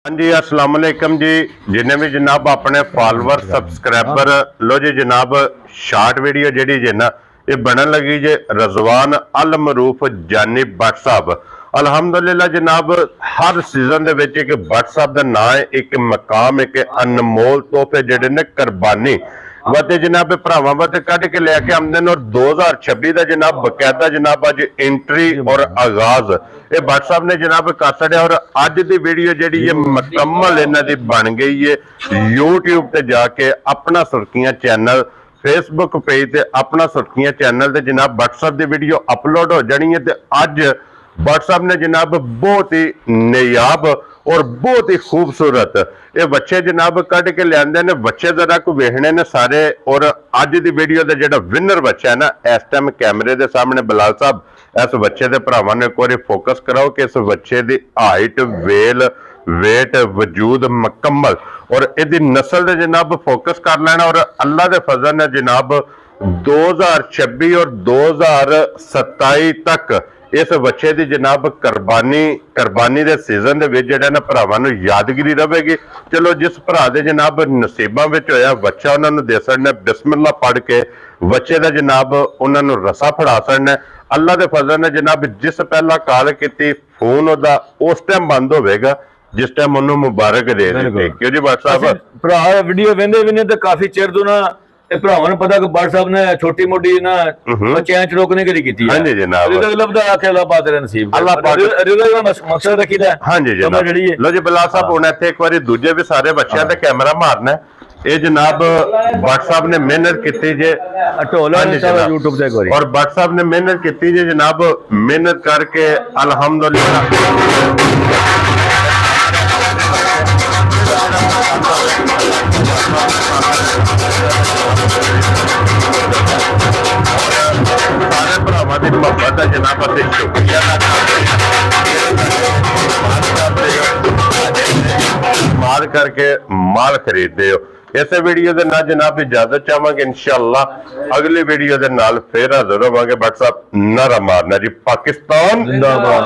हाँ जी अस्सलाम वालेकुम जी। जिन्हें भी जनाब अपने फॉलोअर सबसक्राइबर लो जी जनाब शार्ट वीडियो जी जे ना ये बनन लगी जे रजवान अल मरूफ जानी भट्ट साहब अलहमदुलिल्लाह जनाब हर सीजन दे विच एक भट्ट साहब दा नाम है, एक मकाम, एक अनमोल तोहफे जिहड़े ने कुर्बानी वते जनाब भरावां वते कढ के लेके आमदे ने। और 2026 का जनाब बकायदा जनाब अज एंट्री और आगाज ये भट्ट साहब ने जनाब कर छड़िया। और अज की वीडियो जी मुकम्मल इन्हां दी बन गई है। यूट्यूब ते जाके अपना सुर्खियां चैनल, फेसबुक पेज ते अपना सुर्खियां चैनल ते जनाब भट्ट साहब की वीडियो अपलोड हो जानी है। ते अज भट्ट साहब ने जनाब बहुत ही नायाब और बहुत ही खूबसूरत ये बच्चे जनाब कट के लिया ने। बच्चे जरा को वेखने ने सारे। और अज की वीडियो का जो विनर बच्चा है ना, इस टाइम कैमरे के सामने बिलाल साहब इस बच्चे के भरावां ने एक बार फोकस कराओ कि इस बच्चे की हाइट, वेल, वेट, वजूद मुकम्मल और यदि नस्ल के जनाब फोकस कर लेना। और अल्लाह के फजल ने जनाब 2026 और 2027 तक इस बच्चे की जनाब कुर्बानी के सीजन के भरावां नूं यादगिरी रहेगी। चलो जिस भरा दे जनाब नसीबां विच होया बच्चा उन्होंने दे सकने, बिस्मिल्लाह पढ़ के बच्चे का जनाब उन्होंने रसा फड़ा सकने। अल्लाह के फजल ने जनाब जिस पहला कॉल की फोन उहदा उस टाइम बंद होगा जिस टाइम उन्होंने मुबारक दे दी। क्यों जी भट्ट साहब भरा वीडियो वेंदे भी नहीं तो काफी चिर तो ना भरावां नूं पता कि भट्ट साहब ने छोटी मोटी ना बच्चियां च रोकने के लिए कीती है। हाँ जी जनाब लभदा आखे अल्लाह पाक तेरे नसीब अल्लाह पाक रिज़ा दा मकसद रखीदा। हाँ जी जनाब लो जी बिलाल साहब हुण इत्थे एक बारी दूजे भी सारे बच्चों ते कैमरा मारना है। ये जनाब भट्ट साहब ने मेहनत की जे यूट्यूब ते एक बारी और भट्ट साहब ने मेहनत की जे जनाब मेहनत करके अल्हम्दुलिल्लाह सारे भरावां दी मुहब्बत है जनाब असीं शुक्रिया माल करके माल खरीदते हो। इस वीडियो के नाल जनाब इजाजत चाहांगे। इंशाअल्लाह अगली वीडियो के नाल फिर हाजिर होवांगे। भट्ट साहब नारा मारना जी पाकिस्तान जिंदाबाद।